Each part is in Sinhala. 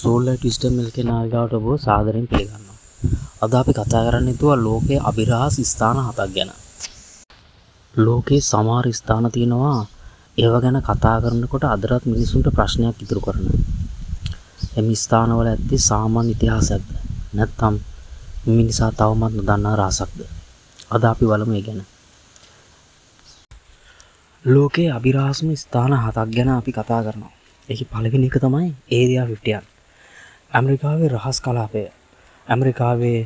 සෝලයිට් විස්ඩම් මිල්කේ නාලිකාවට ඔබ සාදරයෙන් පිළිගන්නවා. අද අපි කතා කරන්න හිතුවා ලෝකයේ අභිරහස් ස්ථාන 7ක් ගැන. ලෝකේ සමහර ස්ථාන තියෙනවා ඒව ගැන කතා කරනකොට අදටත් මිනිසුන්ට ප්‍රශ්නයක් ඉතුරු කරනවා. එම් ස්ථානවල ඇත්තේ සාමාන්‍ය ඉතිහාසයක්ද නැත්නම් මිනිසා තවමත් නොදන්නා රහසක්ද? අද අපි බලමු ඒ ගැන. ලෝකයේ අභිරහස්ම ස්ථාන 7ක් ගැන අපි කතා කරනවා. ඒකේ පළවෙනි එක තමයි ඒරියා 51. ඇමරිකාවේ රහස් කලාපය. ඇමරිකාවේ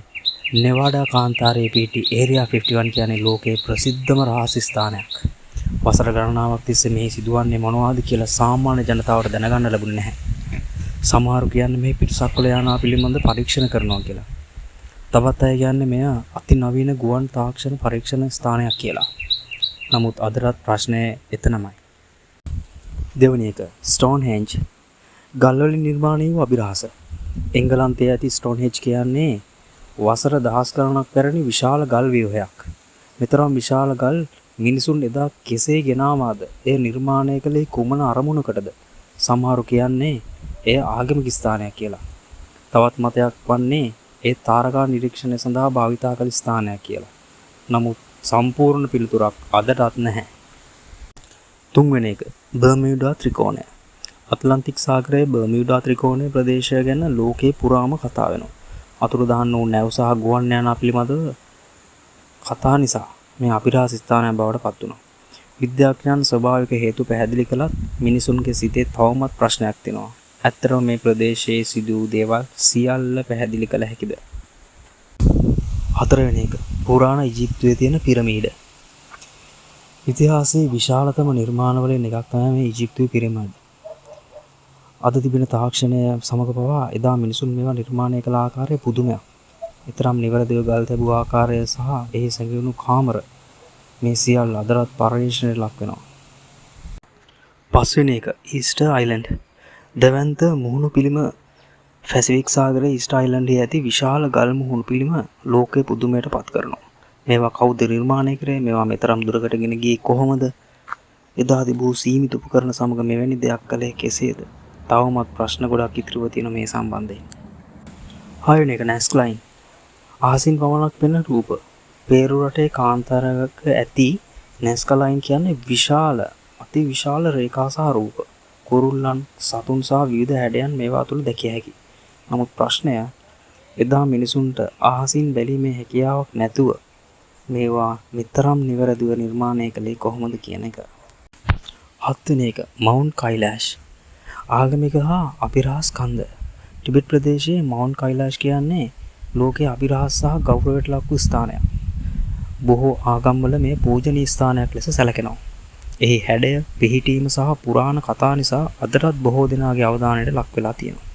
නෙවාඩා කාන්තාරයේ පිහිටි ඒරියා 51 කියන්නේ ලෝකයේ ප්‍රසිද්ධම රහස් ස්ථානයක්. වසර ගණනාවක් තිස්සේ මේ සිදුවන්නේ මොනවද කියලා සාමාන්‍ය ජනතාවට දැනගන්න ලැබුණේ නැහැ. සමහරු කියන්නේ මේ පිටසක්වල යානා පිළිබඳ පරීක්ෂණ කරනවා කියලා. තවත් අය කියන්නේ මෙය අතිනවීන ගුවන් තාක්ෂණ පරීක්ෂණ ස්ථානයක් කියලා. නමුත් අදටත් ප්‍රශ්නේ එතනමයි. දෙවැනි එක ස්ටෝන්හෙන්ජ්. ගල්වලින් නිර්මාණය වූ අභිරහස. එංගලන්තයේ ඇති ස්ටෝන්හෙන්ජ් කියන්නේ වසර දහස් ගණනක් පැරණි විශාල ගල් ව්‍යුහයක්. මෙතරම් විශාල ගල් මිනිසුන් එදා කෙසේ ගෙනාවාද? එය නිර්මාණය කළේ කුමන අරමුණකටද? සමහරු කියන්නේ එය ආගමික ස්ථානයක් කියලා. තවත් මතයක් වන්නේ ඒ තාරකා නිරීක්ෂණය සඳහා භාවිතා කළ ස්ථානයක් කියලා. නමුත් සම්පූර්ණ පිළිතුරක් අදටත් නැහැ. තුන්වෙනි එක බර්මියුඩා ත්‍රිකෝණය. ඇට්ලන්ටික් සාගරයේ බර්මියුඩා ත්‍රිකෝණය ප්‍රදේශය ගැන ලෝකේ පුරාම කතා වෙනවා. අතුරුදහන් වූ නැව් සහ ගුවන් යානා පිළිබඳව කතා නිසා මේ අභිරහස් ස්ථානයක් බවට පත් වුණා. විද්‍යාඥයන් ස්වභාවික හේතු පැහැදිලි කළත් මිනිසුන්ගේ සිතේ තවමත් ප්‍රශ්නයක් තියෙනවා. ඇත්තටම මේ ප්‍රදේශයේ සිදු වූ දේවල් සියල්ල පැහැදිලි කළ හැකිද? හතරවෙනි එක පුරාණ ඊජිප්තුවේ තියෙන පිරමීඩ. ඉතිහාසයේ විශාලතම නිර්මාණවලින් එකක් තමයි මේ ඊජිප්තුවේ පිරමීඩ. අද තිබෙන තාක්ෂණය සමග පවා එදා මිනිසුන් මේවා නිර්මාණය කළ ආකාරය පුදුමයක්. ඊතරම් නිවැරදිව ගල් තැබූ ආකාරය සහ එහි සැඟවුණු කාමර මේ සියල්ල අදටත් පර්යේෂණයට ලක් වෙනවා. පස්වෙනි එක ඊස්ටර් අයිලන්ඩ්. දෙවන්ත මුහුණු පිළිම පැසිෆික් සාගරයේ ඊස්ටර් අයිලන්ඩයේ ඇති විශාල ගල් මුහුණු පිළිම ලෝකයේ පුදුමයට පත් කරනවා. මේවා කවුද නිර්මාණය කරේ? මේවා මෙතරම් දුරකට ගෙන ගියේ කොහොමද? එදා තිබූ සීමිත උපකරණ සමග මෙවැනි දෙයක් කළේ කෙසේද? තවමත් ප්‍රශ්න ගොඩක් ඉතිරිව තියෙන මේ සම්බන්ධයෙන්. හයවෙනි එක නැස්ක් ලයින්. අහසින් පමණක් පෙනෙන රූප. පේරු රටේ කාන්තාරයක ඇති නැස්ක් ලයින් කියන්නේ විශාල අති විශාල රේඛා සහ රූප. කුරුල්ලන්, සතුන් සහ විවිධ හැඩයන් මේවා තුළ දැකිය හැකියි. නමුත් ප්‍රශ්නය එදා මිනිසුන්ට අහසින් බැලීමේ හැකියාවක් නැතුව මේවා මෙතරම් නිවැරදිව නිර්මාණය කළේ කොහොමද කියන එක. හත්වෙනි එක මවුන්ට් කයිලාෂ්. ආගමික හා අභිරහස් කන්ද. ටිබෙට් ප්‍රදේශයේ මවුන්ට් කයිලාෂ් කියන්නේ ලෝකයේ අභිරහස් සහ ගෞරවයට ලක් වූ ස්ථානයක්. බොහෝ ආගම්වල මේ පූජනීය ස්ථානයක් ලෙස සැලකෙනවා. එහි හැඩය, පිහිටීම සහ පුරාණ කතා නිසා අදටත් බොහෝ දෙනාගේ අවධානයට ලක් වෙලා තියෙනවා.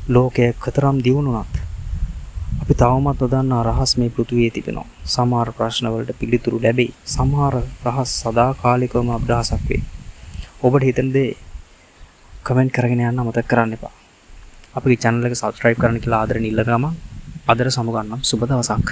ලෝකයේ කතරම් දියුණුවත් අපි තවමත් නොදන්නා රහස් මේ පෘථිවියේ තිබෙනවා. සමහර ප්‍රශ්න වලට පිළිතුරු ලැබෙයි. සමහර රහස් සදාකාලිකවම අභ්‍යාසක් වේ. ඔබට හිතෙන දේ කමෙන්ට් කරගෙන යන්න මතක කරන්න එපා. අපේ channel එක subscribe කරන්න කියලා ආදරෙන් ඉල්ලගම අදට සමුගන්නම්. සුබ දවසක්.